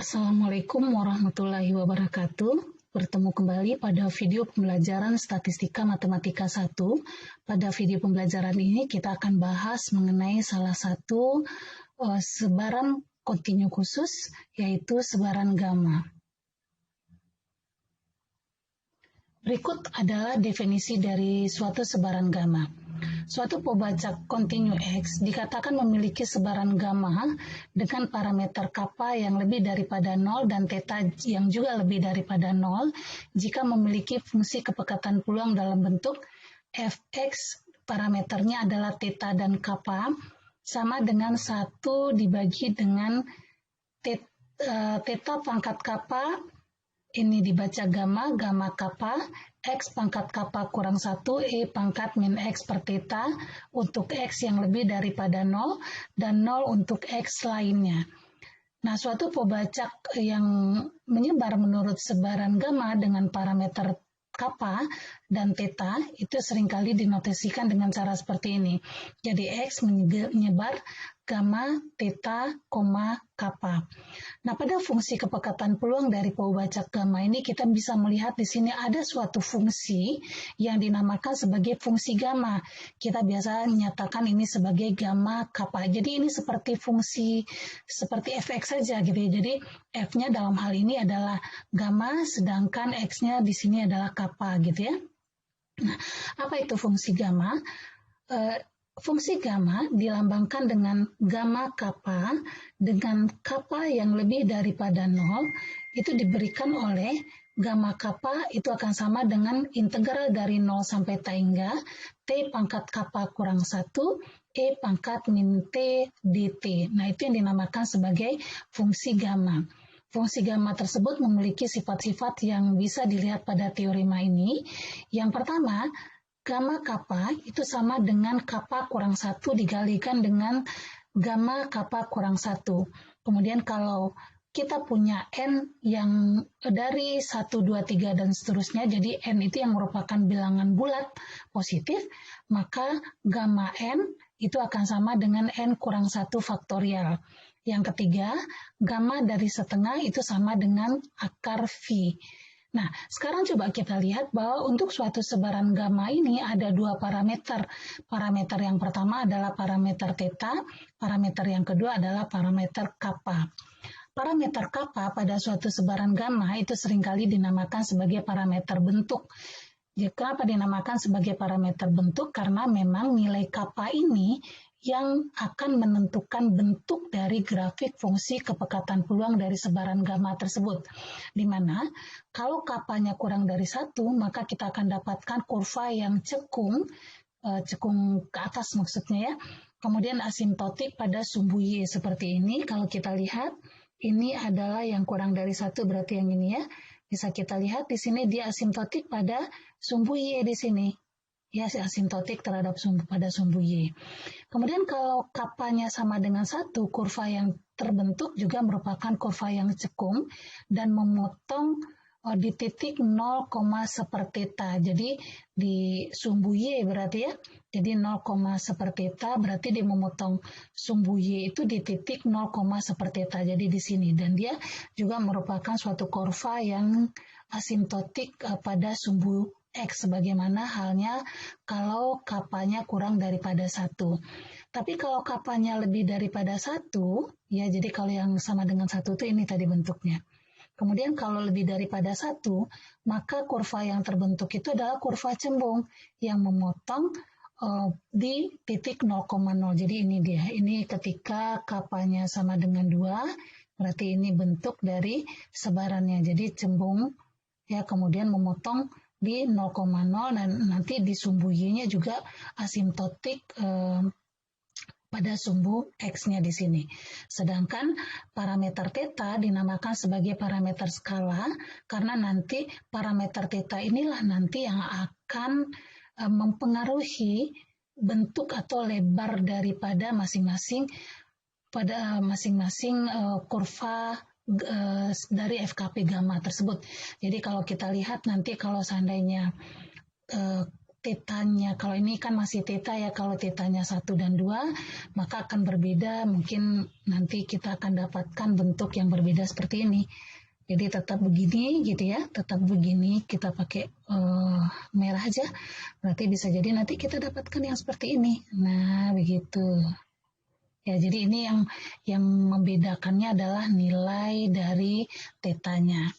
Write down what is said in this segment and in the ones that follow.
Assalamualaikum warahmatullahi wabarakatuh. Bertemu kembali pada video pembelajaran Statistika Matematika 1. Pada video pembelajaran ini kita akan bahas mengenai salah satu sebaran kontinu khusus, yaitu sebaran gamma. Berikut adalah definisi dari suatu sebaran gamma. Suatu pembacak kontinu X dikatakan memiliki sebaran gamma dengan parameter kappa yang lebih daripada 0 dan theta yang juga lebih daripada 0 jika memiliki fungsi kepekatan peluang dalam bentuk fx, parameternya adalah theta dan kappa, sama dengan 1 dibagi dengan theta pangkat kappa, ini dibaca gamma, gamma kappa, X pangkat kappa kurang 1, E pangkat min X per theta untuk X yang lebih daripada 0, dan 0 untuk X lainnya. Nah, suatu pembacak yang menyebar menurut sebaran gamma dengan parameter kappa dan theta itu seringkali dinotasikan dengan cara seperti ini. Jadi X menyebar gamma, theta, kappa. Nah, pada fungsi kepekatan peluang dari pembacak gamma ini kita bisa melihat di sini ada suatu fungsi yang dinamakan sebagai fungsi gamma. Kita biasa nyatakan ini sebagai gamma kappa. Jadi ini seperti fungsi seperti fx saja gitu ya. Jadi f-nya dalam hal ini adalah gamma, sedangkan x-nya di sini adalah kappa gitu ya. Nah, apa itu fungsi gamma? Fungsi gamma dilambangkan dengan gamma kappa dengan kappa yang lebih daripada 0 itu diberikan oleh gamma kappa itu akan sama dengan integral dari 0 sampai T hingga T pangkat kappa kurang 1 E pangkat min T dt. Nah, itu yang dinamakan sebagai fungsi gamma. Fungsi gamma tersebut memiliki sifat-sifat yang bisa dilihat pada teorema ini. Yang pertama, gamma kappa itu sama dengan kappa kurang 1 dikalikan dengan gamma kappa kurang 1. Kemudian kalau kita punya N yang dari 1, 2, 3, dan seterusnya, jadi N itu yang merupakan bilangan bulat positif, maka gamma N itu akan sama dengan N kurang 1 faktorial. Yang ketiga, gamma dari setengah itu sama dengan akar V. Nah, sekarang coba kita lihat bahwa untuk suatu sebaran gamma ini ada dua parameter. Parameter yang pertama adalah parameter theta, parameter yang kedua adalah parameter kappa. Parameter kappa pada suatu sebaran gamma itu seringkali dinamakan sebagai parameter bentuk. Kenapa dinamakan sebagai parameter bentuk? Karena memang nilai kappa ini yang akan menentukan bentuk dari grafik fungsi kepekatan peluang dari sebaran gamma tersebut. Di mana kalau kappanya kurang dari 1, maka kita akan dapatkan kurva yang cekung ke atas maksudnya ya. Kemudian asimptotik pada sumbu Y seperti ini. Kalau kita lihat, ini adalah yang kurang dari 1, berarti yang ini ya. Bisa kita lihat di sini dia asimptotik pada sumbu Y di sini. Ya, asimptotik terhadap pada sumbu Y. Kemudian kalau kappanya sama dengan 1, kurva yang terbentuk juga merupakan kurva yang cekung dan memotong di titik 0, seperti theta. Jadi di sumbu Y berarti ya. Jadi 0, seperti theta berarti dia memotong sumbu Y itu di titik 0, seperti theta. Jadi di sini, dan dia juga merupakan suatu kurva yang asimptotik pada sumbu X, sebagaimana halnya kalau kappanya kurang daripada 1. Tapi kalau kappanya lebih daripada 1, ya jadi kalau yang sama dengan 1 itu ini tadi bentuknya. Kemudian kalau lebih daripada 1, maka kurva yang terbentuk itu adalah kurva cembung yang memotong di titik 0,0. Jadi ini dia, ini ketika kappanya sama dengan 2, berarti ini bentuk dari sebarannya. Jadi cembung, ya, kemudian memotong di 0,0 dan nanti di sumbu Y-nya juga asimptotik pada sumbu X-nya di sini. Sedangkan parameter theta dinamakan sebagai parameter skala karena nanti parameter theta inilah nanti yang akan mempengaruhi bentuk atau lebar daripada masing-masing kurva dari FKP gamma tersebut. Jadi kalau kita lihat nanti kalau seandainya tetanya. Kalau ini kan masih teta ya, kalau tetanya 1 dan 2, maka akan berbeda. Mungkin nanti kita akan dapatkan bentuk yang berbeda seperti ini. Jadi tetap begini gitu ya, tetap begini, kita pakai merah aja. Berarti bisa jadi nanti kita dapatkan yang seperti ini. Nah, begitu. Ya, jadi ini yang membedakannya adalah nilai dari tetanya.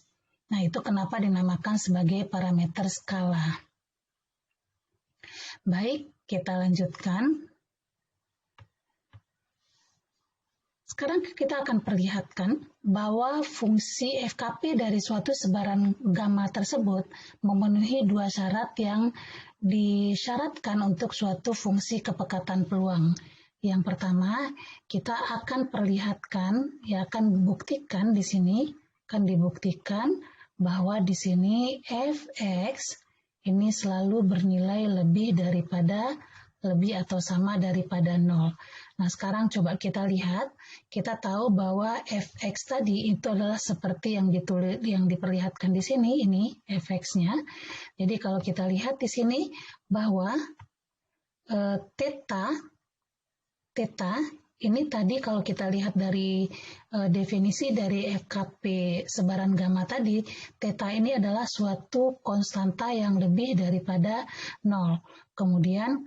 Nah, itu kenapa dinamakan sebagai parameter skala. Baik, kita lanjutkan. Sekarang kita akan perlihatkan bahwa fungsi FKP dari suatu sebaran gamma tersebut memenuhi 2 syarat yang disyaratkan untuk suatu fungsi kepekatan peluang. Yang pertama, kita akan perlihatkan, ya akan buktikan di sini, akan dibuktikan bahwa di sini fx ini selalu bernilai lebih atau sama daripada 0. Nah, sekarang coba kita lihat, kita tahu bahwa fx tadi itu adalah seperti yang diperlihatkan di sini, ini fx-nya. Jadi kalau kita lihat di sini bahwa theta ini tadi kalau kita lihat dari definisi dari FKP sebaran gamma tadi, theta ini adalah suatu konstanta yang lebih daripada 0. Kemudian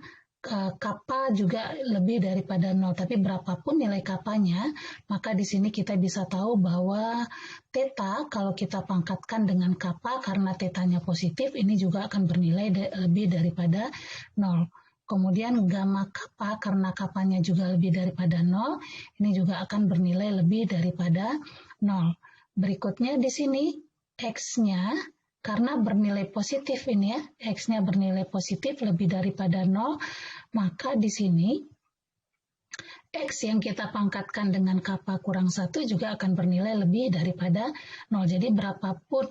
kappa juga lebih daripada 0, tapi berapapun nilai kapanya, maka di sini kita bisa tahu bahwa theta kalau kita pangkatkan dengan kappa karena tetanya positif, ini juga akan bernilai lebih daripada 0. Kemudian gamma kappa karena kappanya juga lebih daripada 0, ini juga akan bernilai lebih daripada 0. Berikutnya di sini x-nya karena bernilai positif ini ya, x-nya bernilai positif lebih daripada 0, maka di sini x yang kita pangkatkan dengan kappa kurang 1 juga akan bernilai lebih daripada 0. Jadi berapapun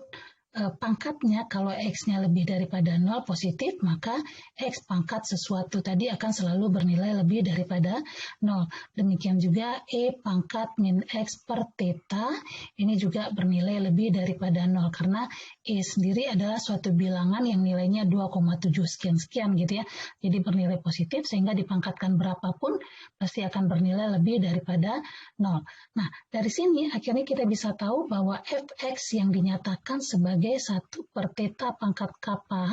pangkatnya, kalau x-nya lebih daripada 0 positif, maka x pangkat sesuatu tadi akan selalu bernilai lebih daripada 0. Demikian juga e pangkat min x per theta, ini juga bernilai lebih daripada 0, karena e sendiri adalah suatu bilangan yang nilainya 2,7 sekian-sekian gitu ya. Jadi bernilai positif, sehingga dipangkatkan berapapun pasti akan bernilai lebih daripada 0. Nah, dari sini akhirnya kita bisa tahu bahwa fx yang dinyatakan sebagai 1 per theta pangkat kappa,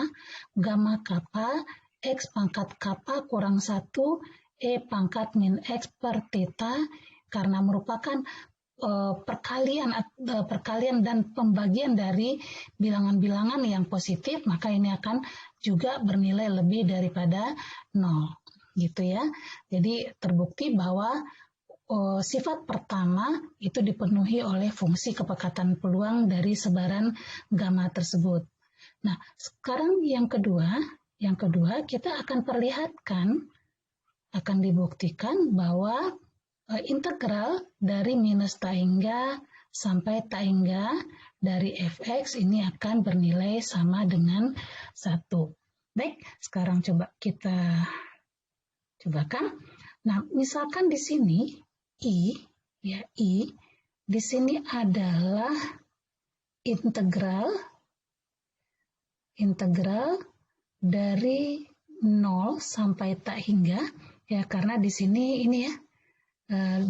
gamma kappa, x pangkat kappa kurang 1, e pangkat min x per theta, karena merupakan perkalian dan pembagian dari bilangan-bilangan yang positif, maka ini akan juga bernilai lebih daripada 0. Gitu ya. Jadi terbukti bahwa sifat pertama itu dipenuhi oleh fungsi kepekatan peluang dari sebaran gamma tersebut. Nah, sekarang yang kedua kita akan perlihatkan, akan dibuktikan bahwa integral dari minus ta hingga sampai ta hingga dari fx ini akan bernilai sama dengan 1. Baik, sekarang coba kita cobakan. Nah, misalkan di sini I di sini adalah integral dari 0 sampai ta hingga, ya, karena di sini ini ya,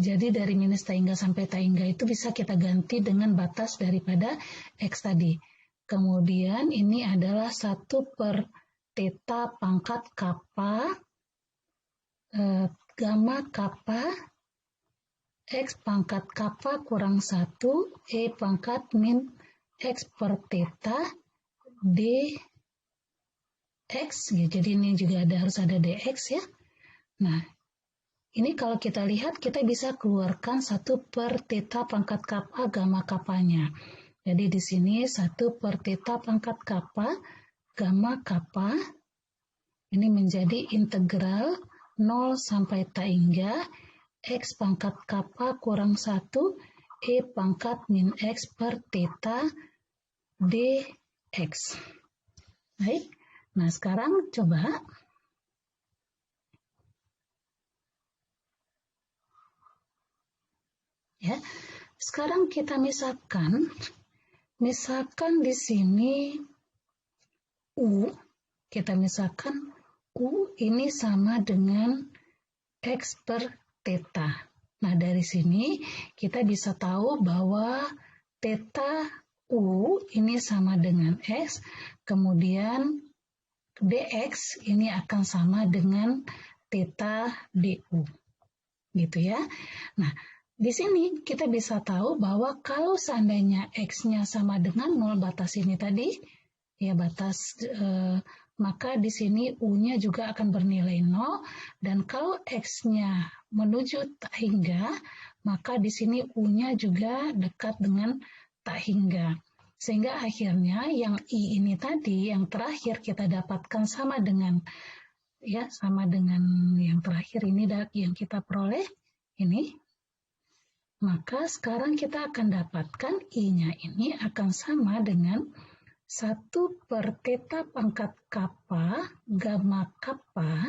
jadi dari minus ta hingga sampai ta hingga itu bisa kita ganti dengan batas daripada x tadi. Kemudian ini adalah 1 per theta pangkat kappa, gamma kappa, x pangkat kappa kurang 1, e pangkat min x per theta, dx, ya, jadi ini juga harus ada dx ya. Nah, ini kalau kita lihat, kita bisa keluarkan 1 per theta pangkat kappa gamma kappanya. Jadi di sini 1 per theta pangkat kappa gamma kappa, ini menjadi integral 0 sampai ta hingga x pangkat kappa kurang 1, e pangkat min x per theta, dx. Baik, nah sekarang coba ya. Sekarang kita misalkan di sini U, kita misalkan U ini sama dengan X per theta. Nah, dari sini kita bisa tahu bahwa theta U ini sama dengan X, kemudian dx ini akan sama dengan theta du. Gitu ya. Nah, di sini kita bisa tahu bahwa kalau seandainya X-nya sama dengan 0, batas ini tadi, ya batas, maka di sini U-nya juga akan bernilai 0, dan kalau X-nya menuju tak hingga, maka di sini U-nya juga dekat dengan tak hingga. Sehingga akhirnya yang I ini tadi, yang terakhir kita dapatkan sama dengan yang terakhir ini yang kita peroleh ini. Maka sekarang kita akan dapatkan I-nya ini akan sama dengan 1 per theta pangkat kappa gamma kappa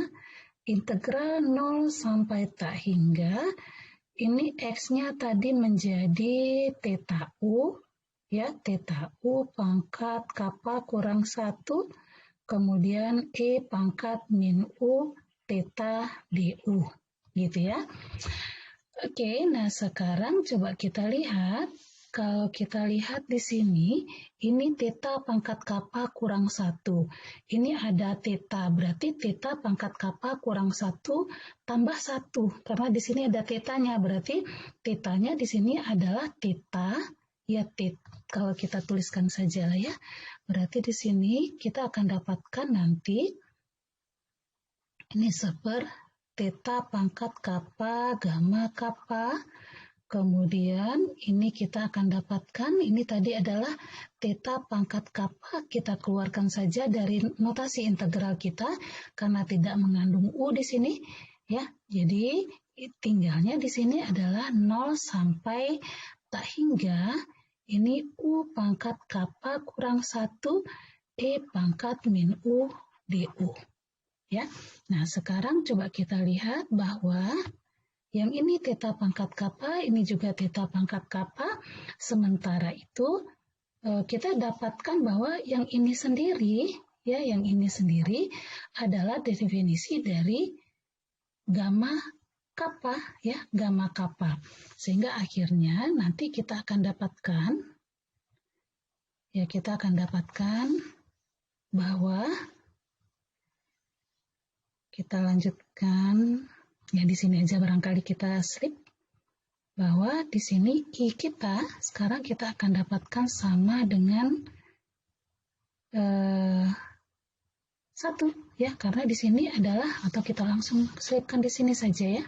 integral 0 sampai tak hingga. Ini X-nya tadi menjadi theta U, ya, theta U pangkat kappa kurang 1, kemudian E pangkat min U theta du, gitu ya. Oke, nah sekarang coba kita lihat. Kalau kita lihat di sini, ini theta pangkat kappa kurang 1. Ini ada theta, berarti theta pangkat kappa kurang 1 tambah 1. Karena di sini ada thetanya, berarti thetanya di sini adalah theta. Ya, kalau kita tuliskan saja lah ya. Berarti di sini kita akan dapatkan nanti, ini theta pangkat kappa gamma kappa, kemudian ini kita akan dapatkan, ini tadi adalah theta pangkat kappa, kita keluarkan saja dari notasi integral kita karena tidak mengandung U di sini, ya. Jadi tinggalnya di sini adalah 0 sampai tak hingga, ini U pangkat kappa kurang 1 E pangkat min U du. Ya. Nah, sekarang coba kita lihat bahwa yang ini theta pangkat kappa, ini juga theta pangkat kappa. Sementara itu kita dapatkan bahwa yang ini sendiri, ya, yang ini sendiri adalah definisi dari gamma kappa, ya, gamma kappa. Sehingga akhirnya nanti kita akan dapatkan, ya, kita akan dapatkan bahwa kita lanjutkan, ya di sini aja barangkali kita slip, bahwa di sini I kita sekarang kita akan dapatkan sama dengan 1, ya, karena di sini adalah, atau kita langsung slipkan di sini saja ya.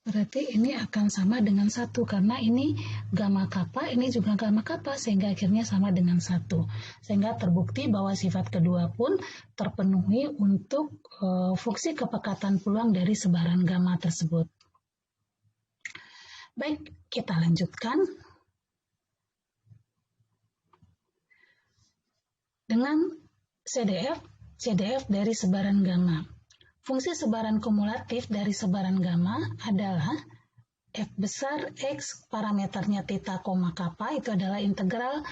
Berarti ini akan sama dengan 1 karena ini gamma kappa, ini juga gamma kappa, sehingga akhirnya sama dengan 1. Sehingga terbukti bahwa sifat kedua pun terpenuhi untuk fungsi kepekatan peluang dari sebaran gamma tersebut. Baik, kita lanjutkan dengan CDF dari sebaran gamma. Fungsi sebaran kumulatif dari sebaran gamma adalah F besar X parameternya theta, kappa, itu adalah integral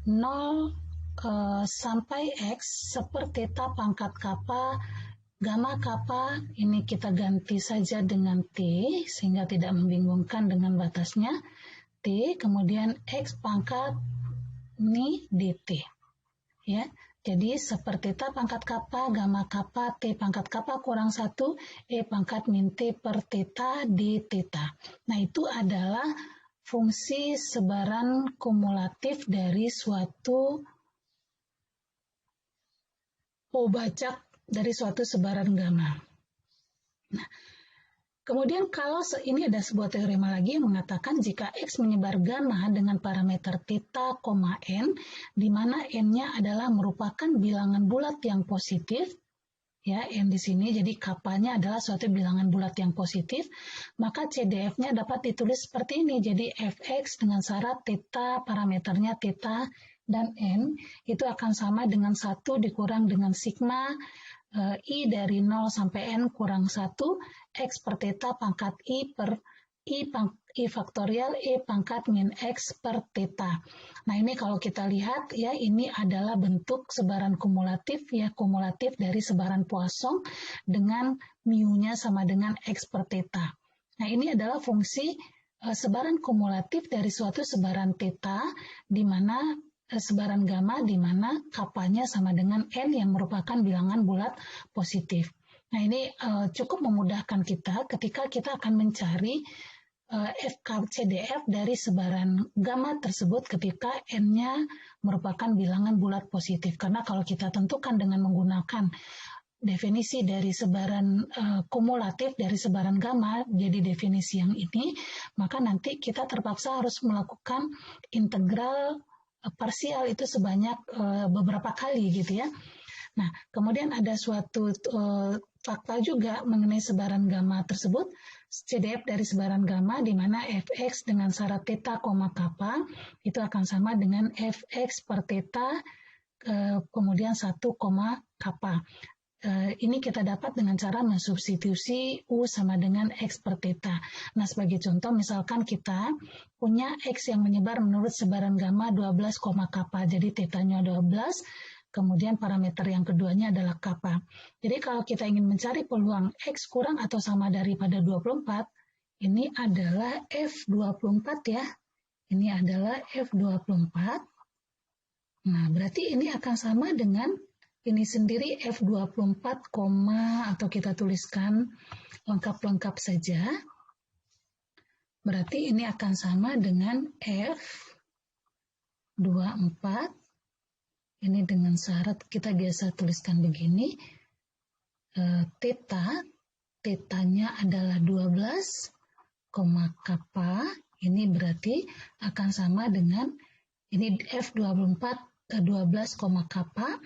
0 sampai X seperti theta pangkat kappa gamma kappa, ini kita ganti saja dengan T sehingga tidak membingungkan dengan batasnya T, kemudian X pangkat ini dt, ya. Jadi seperti theta pangkat kappa, gamma kappa, T pangkat kappa kurang 1, E pangkat min T per theta di theta. Nah, itu adalah fungsi sebaran kumulatif dari suatu bacak dari suatu sebaran gamma. Nah, kemudian kalau ini ada sebuah teorema lagi yang mengatakan jika X menyebar gamma dengan parameter theta, n, di mana n-nya adalah merupakan bilangan bulat yang positif, ya, n di sini, jadi kapanya adalah suatu bilangan bulat yang positif, maka CDF-nya dapat ditulis seperti ini, jadi Fx dengan syarat theta, parameternya theta dan n, itu akan sama dengan 1 dikurang dengan sigma I dari 0 sampai N kurang 1, X per theta pangkat I per I faktorial E pangkat min X per theta. Nah, ini kalau kita lihat ya, ini adalah bentuk sebaran kumulatif ya, kumulatif dari sebaran Poisson dengan mu-nya sama dengan X per theta. Nah, ini adalah fungsi sebaran kumulatif dari suatu sebaran theta, di mana sebaran gamma di mana kapanya sama dengan N yang merupakan bilangan bulat positif. Nah, ini cukup memudahkan kita ketika kita akan mencari FKCDF dari sebaran gamma tersebut ketika N-nya merupakan bilangan bulat positif. Karena kalau kita tentukan dengan menggunakan definisi dari sebaran kumulatif dari sebaran gamma, jadi definisi yang ini, maka nanti kita terpaksa harus melakukan integral parsial itu sebanyak beberapa kali gitu ya. Nah, kemudian ada suatu fakta juga mengenai sebaran gamma tersebut, CDF dari sebaran gamma di mana Fx dengan syarat theta, kappa itu akan sama dengan Fx per theta kemudian 1, kappa. Ini kita dapat dengan cara mensubstitusi U sama dengan X per theta. Nah, sebagai contoh, misalkan kita punya X yang menyebar menurut sebaran gamma 12, kappa, jadi tetanya 12, kemudian parameter yang keduanya adalah kappa. Jadi kalau kita ingin mencari peluang X kurang atau sama daripada 24, ini adalah F24 ya. Ini adalah F24. Nah, berarti ini akan sama dengan ini sendiri F24, atau kita tuliskan lengkap-lengkap saja. Berarti ini akan sama dengan F24. Ini dengan syarat kita biasa tuliskan begini. Tetanya adalah 12, kappa. Ini berarti akan sama dengan ini F24 12, kappa.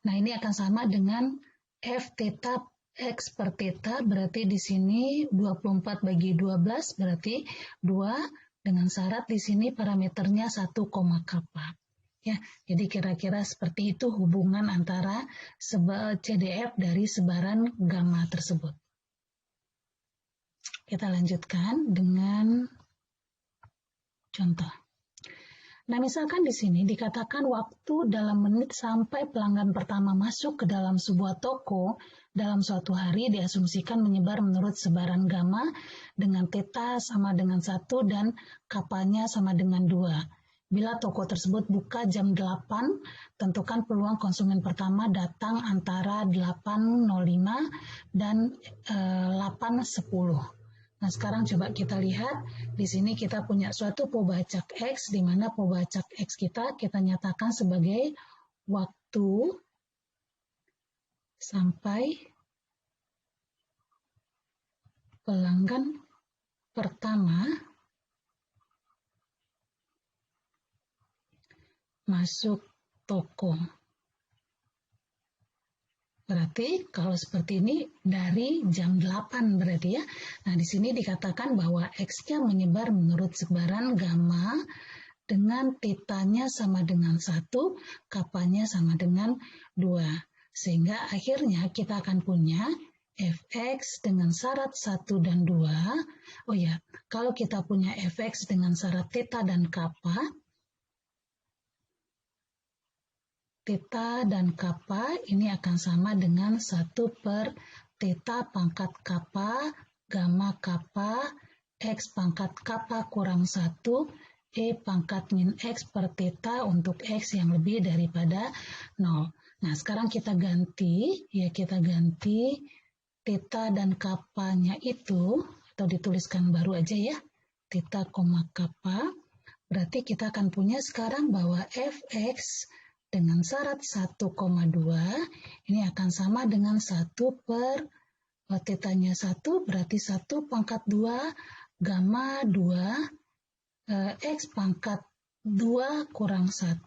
Nah, ini akan sama dengan F theta X per theta, berarti di sini 24 bagi 12 berarti 2, dengan syarat di sini parameternya 1, kappa. Ya, jadi kira-kira seperti itu hubungan antara CDF dari sebaran gamma tersebut. Kita lanjutkan dengan contoh. Nah, misalkan di sini dikatakan waktu dalam menit sampai pelanggan pertama masuk ke dalam sebuah toko dalam suatu hari diasumsikan menyebar menurut sebaran gamma dengan theta sama dengan 1 dan kapanya sama dengan 2. Bila toko tersebut buka jam 8, tentukan peluang konsumen pertama datang antara 8.05 dan 8.10. Nah, sekarang coba kita lihat, di sini kita punya suatu Pobacak X, di mana Pobacak X kita nyatakan sebagai waktu sampai pelanggan pertama masuk toko. Berarti kalau seperti ini dari jam 8 berarti ya. Nah, di sini dikatakan bahwa X-nya menyebar menurut sebaran gamma dengan tetanya sama dengan 1, kapanya sama dengan 2. Sehingga akhirnya kita akan punya Fx dengan syarat 1 dan 2. Oh ya, kalau kita punya Fx dengan syarat theta dan kappa, theta dan kappa ini akan sama dengan 1 per theta pangkat kappa, gamma kappa, X pangkat kappa kurang 1, E pangkat min X per theta untuk X yang lebih daripada 0. Nah, sekarang kita ganti theta dan kappanya itu, atau dituliskan baru aja ya, theta, kappa, berarti kita akan punya sekarang bahwa Fx dengan syarat 1,2 ini akan sama dengan 1 per tetanya 1 berarti 1 pangkat 2 gamma 2 X pangkat 2 kurang 1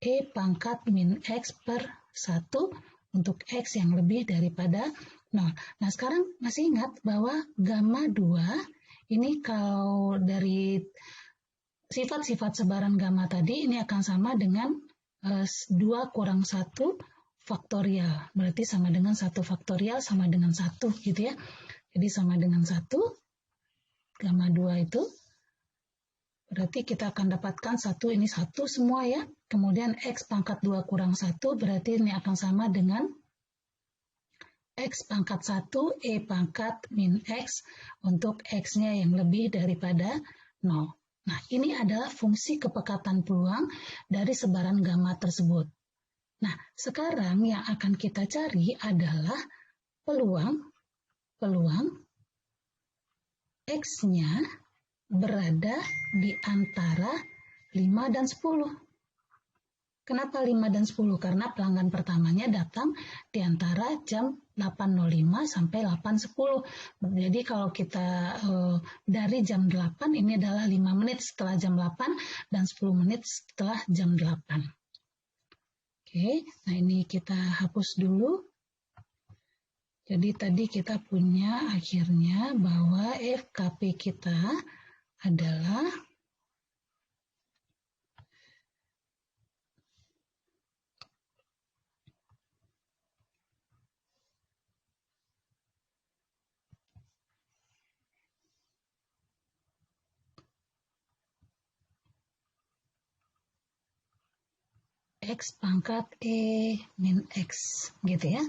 E pangkat min X per 1 untuk X yang lebih daripada 0. Nah, sekarang masih ingat bahwa gamma 2 ini kalau dari sifat-sifat sebaran gamma tadi ini akan sama dengan 2 kurang 1 faktorial. Berarti sama dengan 1 faktorial sama dengan 1 gitu ya. Jadi sama dengan 1. gamma 2 itu. Berarti kita akan dapatkan 1, ini 1 semua ya. Kemudian X pangkat 2 kurang 1, berarti ini akan sama dengan X pangkat 1, E pangkat min X untuk X-nya yang lebih daripada 0. Nah, ini adalah fungsi kepekatan peluang dari sebaran gamma tersebut. Nah, sekarang yang akan kita cari adalah peluang X-nya berada di antara 5 dan 10. Kenapa 5 dan 10? Karena pelanggan pertamanya datang di antara jam 8.05 sampai 8.10. Jadi kalau kita dari jam 8, ini adalah 5 menit setelah jam 8 dan 10 menit setelah jam 8. Oke, nah ini kita hapus dulu. Jadi tadi kita punya akhirnya bahwa FKP kita adalah X pangkat E min X, gitu ya.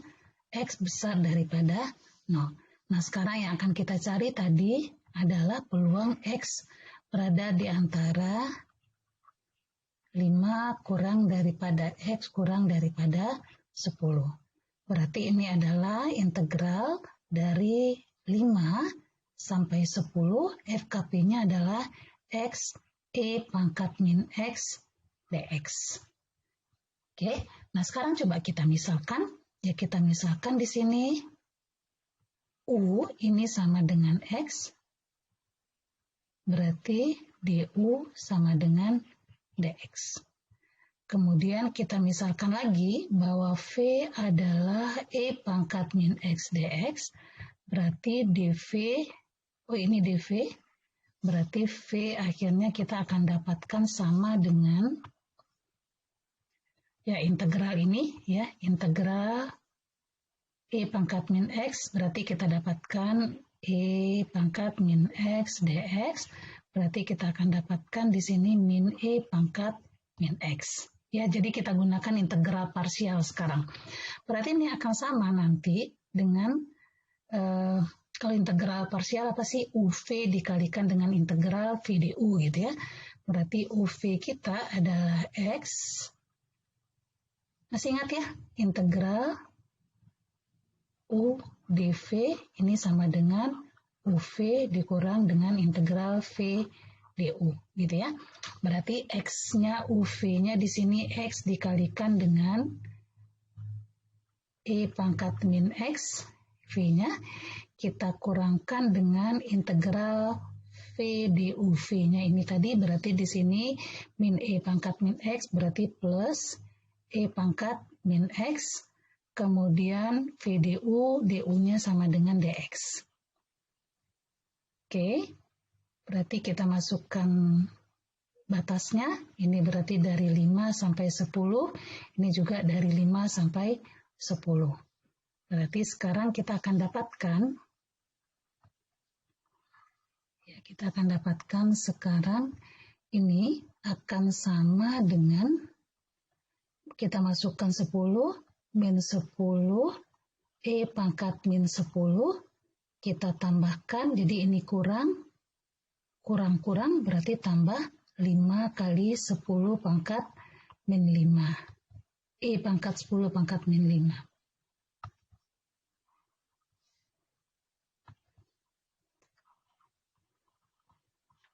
X besar daripada 0. Nah, sekarang yang akan kita cari tadi adalah peluang X berada di antara 5 kurang daripada X kurang daripada 10. Berarti ini adalah integral dari 5 sampai 10, FKP-nya adalah X E pangkat min X dx. Oke, nah sekarang coba kita misalkan. Ya, kita misalkan di sini U ini sama dengan X, berarti DU sama dengan DX. Kemudian kita misalkan lagi bahwa V adalah E pangkat min X dx, berarti DV, ini DV, berarti V akhirnya kita akan dapatkan sama dengan ya integral ini ya, integral E pangkat min X, berarti kita dapatkan E pangkat min X dx, berarti kita akan dapatkan di sini min E pangkat min X. Ya, jadi kita gunakan integral parsial sekarang. Berarti ini akan sama nanti dengan, kalau integral parsial apa sih? UV dikalikan dengan integral V du gitu ya. Berarti UV kita adalah X. Masih ingat ya? Integral U dV ini sama dengan UV dikurang dengan integral V du gitu ya. Berarti X-nya UV-nya di sini X dikalikan dengan E pangkat min X, V-nya kita kurangkan dengan integral V du V-nya ini tadi, berarti di sini min E pangkat min X berarti plus E pangkat min X, kemudian V du, du-nya sama dengan dx. Oke, berarti kita masukkan batasnya, ini berarti dari 5 sampai 10, ini juga dari 5 sampai 10. Berarti sekarang kita akan dapatkan, ya kita akan dapatkan sekarang ini akan sama dengan, kita masukkan 10, min 10, E pangkat min 10, kita tambahkan, jadi ini kurang berarti tambah 5 kali 10 pangkat min 5. E pangkat 10 pangkat min 5.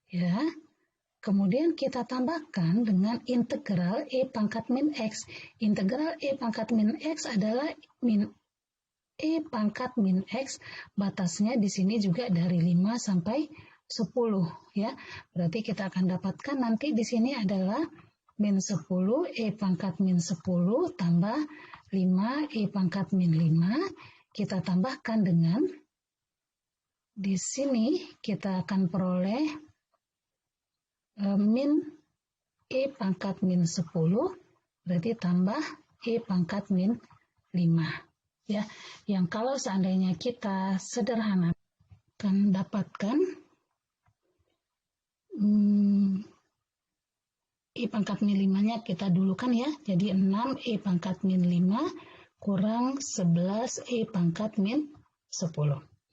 Ya, kemudian kita tambahkan dengan integral E pangkat min X. Integral E pangkat min X adalah min E pangkat min X, batasnya di sini juga dari 5 sampai 10 ya. Berarti kita akan dapatkan nanti di sini adalah min 10 E pangkat min 10 tambah 5 E pangkat min 5. Kita tambahkan dengan, di sini kita akan peroleh min E pangkat min 10, berarti tambah E pangkat min 5. Ya, yang kalau seandainya kita sederhanakan, akan dapatkan E pangkat min 5-nya kita dulukan ya. Jadi 6 E pangkat min 5 kurang 11 E pangkat min 10.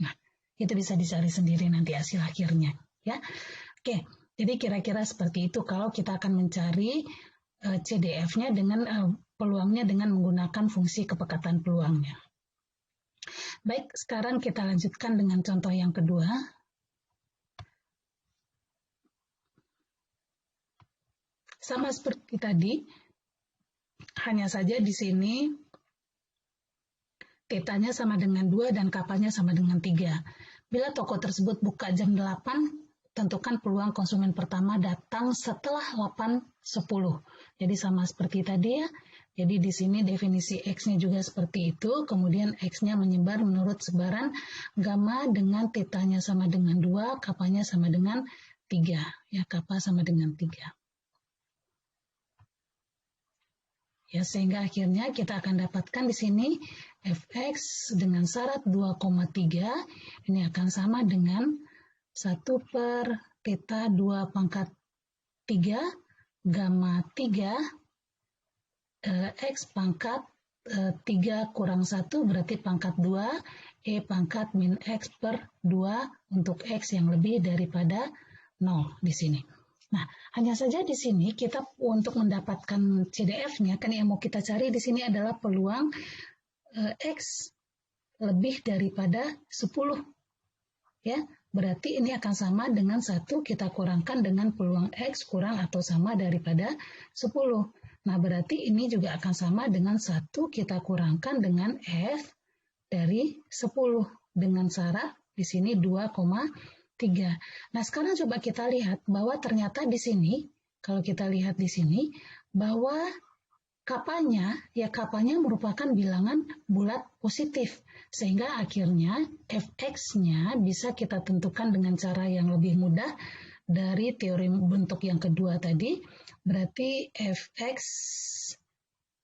Nah, itu bisa dicari sendiri nanti hasil akhirnya ya. Oke, jadi kira-kira seperti itu kalau kita akan mencari CDF-nya dengan peluangnya dengan menggunakan fungsi kepekatan peluangnya. Baik, sekarang kita lanjutkan dengan contoh yang kedua. Sama seperti tadi, hanya saja di sini tetanya sama dengan 2 dan kapalnya sama dengan 3. Bila toko tersebut buka jam 8, tentukan peluang konsumen pertama datang setelah 8.10. Jadi sama seperti tadi ya. Jadi di sini definisi X-nya juga seperti itu, kemudian X-nya menyebar menurut sebaran gamma dengan tetanya sama dengan 2, kapalnya sama dengan 3. Ya, kapal sama dengan 3. Ya, sehingga akhirnya kita akan dapatkan di sini Fx dengan syarat 2,3 ini akan sama dengan 1 per theta 2 pangkat 3 gamma 3 X pangkat 3 kurang 1 berarti pangkat 2 E pangkat min X per 2 untuk X yang lebih daripada 0 di sini. Nah, hanya saja di sini kita untuk mendapatkan CDF-nya, kan yang mau kita cari di sini adalah peluang X lebih daripada 10. Ya, berarti ini akan sama dengan 1 kita kurangkan dengan peluang X kurang atau sama daripada 10. Nah, berarti ini juga akan sama dengan 1 kita kurangkan dengan F dari 10 dengan syarat di sini 2,3. Nah, sekarang coba kita lihat bahwa ternyata di sini, kalau kita lihat di sini, bahwa kapalnya merupakan bilangan bulat positif. Sehingga akhirnya Fx-nya bisa kita tentukan dengan cara yang lebih mudah dari teori bentuk yang kedua tadi. Berarti Fx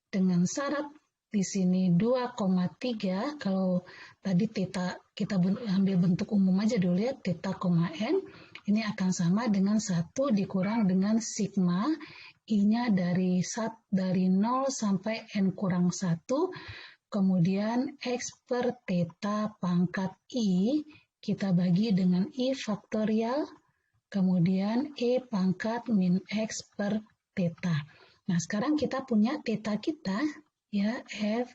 dengan syarat di sini 2,3, kalau tadi theta kita ambil bentuk umum aja dulu ya, theta, n, ini akan sama dengan 1 dikurang dengan sigma, I-nya dari 0 sampai n kurang 1, kemudian X per theta pangkat I, kita bagi dengan I faktorial, kemudian E pangkat min X per theta. Nah, sekarang kita punya theta kita, ya, F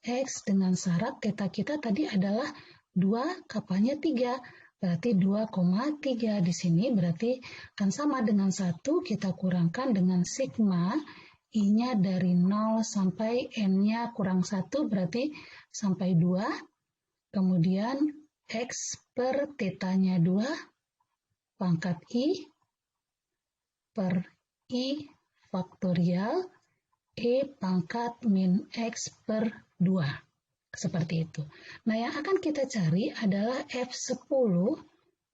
X dengan syarat theta kita tadi adalah 2, kapalnya 3. Berarti 2,3 di sini berarti akan sama dengan 1 kita kurangkan dengan sigma, I-nya dari 0 sampai N-nya kurang 1 berarti sampai 2. Kemudian X per theta-nya 2 pangkat I per I faktorial E pangkat min X per 2. Seperti itu. Nah, yang akan kita cari adalah F10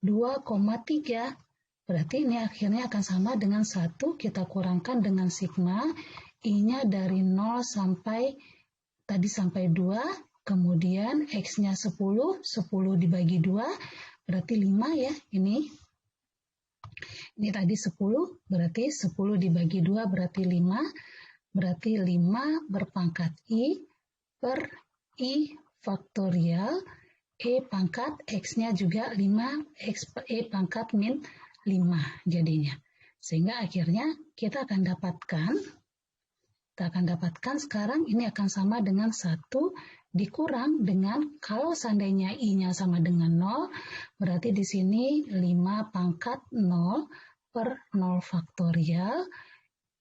2,3. Berarti ini akhirnya akan sama dengan 1 kita kurangkan dengan sigma, I-nya dari 0 sampai tadi sampai 2, kemudian X-nya 10 dibagi 2, berarti 5 ya, ini tadi 10, berarti 10 dibagi 2 berarti 5, berarti 5 berpangkat I per I faktorial, E pangkat X-nya juga 5, E pangkat min 5 jadinya. Sehingga akhirnya kita akan dapatkan sekarang ini akan sama dengan 1 dikurang dengan, kalau seandainya I-nya sama dengan 0, berarti di sini 5 pangkat 0 per 0 faktorial,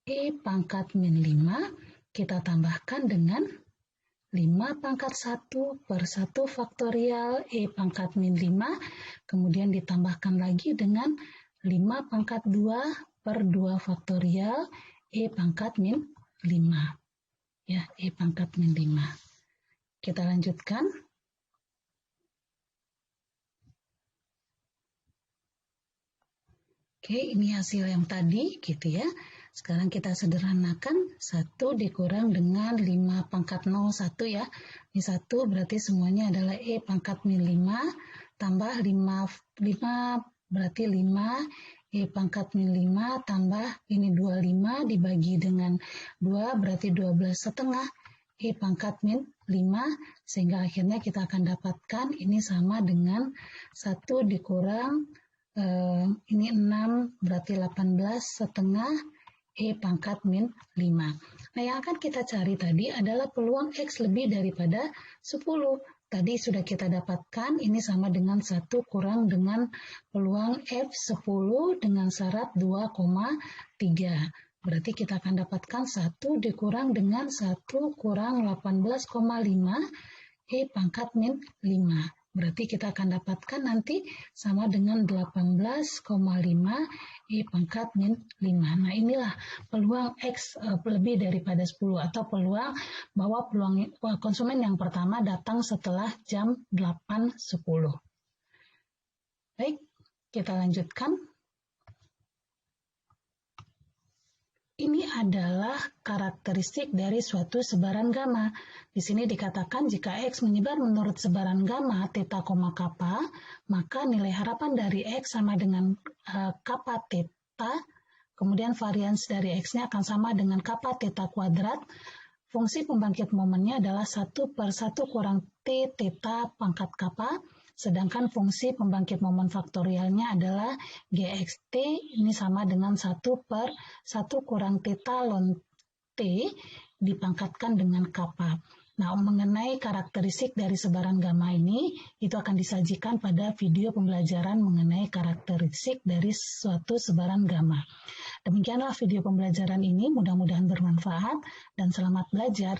E pangkat min 5, kita tambahkan dengan 5 pangkat 1 per 1 faktorial, E pangkat min 5, kemudian ditambahkan lagi dengan 5 pangkat 2 per 2 faktorial, E pangkat min 5. Ya, E pangkat min 5. Kita lanjutkan. Oke, ini hasil yang tadi gitu ya. Sekarang kita sederhanakan, 1 dikurang dengan 5 pangkat 0, 1 ya. Ini 1 berarti semuanya adalah E pangkat min 5, tambah 5 berarti 5 E pangkat min 5 tambah ini 25 dibagi dengan 2 berarti 12,5 E pangkat min 5, sehingga akhirnya kita akan dapatkan ini sama dengan 1 dikurang ini 6 berarti 18,5 E pangkat min 5. Nah, yang akan kita cari tadi adalah peluang X lebih daripada 10. Tadi sudah kita dapatkan ini sama dengan 1 kurang dengan peluang F10 dengan syarat 2,3. Berarti kita akan dapatkan 1 dikurang dengan 1 kurang 18,5 E pangkat min 5. Berarti kita akan dapatkan nanti sama dengan 18,5 E pangkat min 5. Nah, inilah peluang X lebih daripada 10 atau peluang bahwa peluang konsumen yang pertama datang setelah jam 8.10. Baik, kita lanjutkan. Ini adalah karakteristik dari suatu sebaran gamma. Di sini dikatakan jika X menyebar menurut sebaran gamma theta, kappa, maka nilai harapan dari X sama dengan kappa theta, kemudian varians dari X-nya akan sama dengan kappa theta kuadrat. Fungsi pembangkit momennya adalah 1 per 1 kurang T theta pangkat kappa, sedangkan fungsi pembangkit momen faktorialnya adalah GXT, ini sama dengan 1 per 1 kurang theta ln T dipangkatkan dengan kappa. Nah, mengenai karakteristik dari sebaran gamma ini, itu akan disajikan pada video pembelajaran mengenai karakteristik dari suatu sebaran gamma. Demikianlah video pembelajaran ini, mudah-mudahan bermanfaat dan selamat belajar.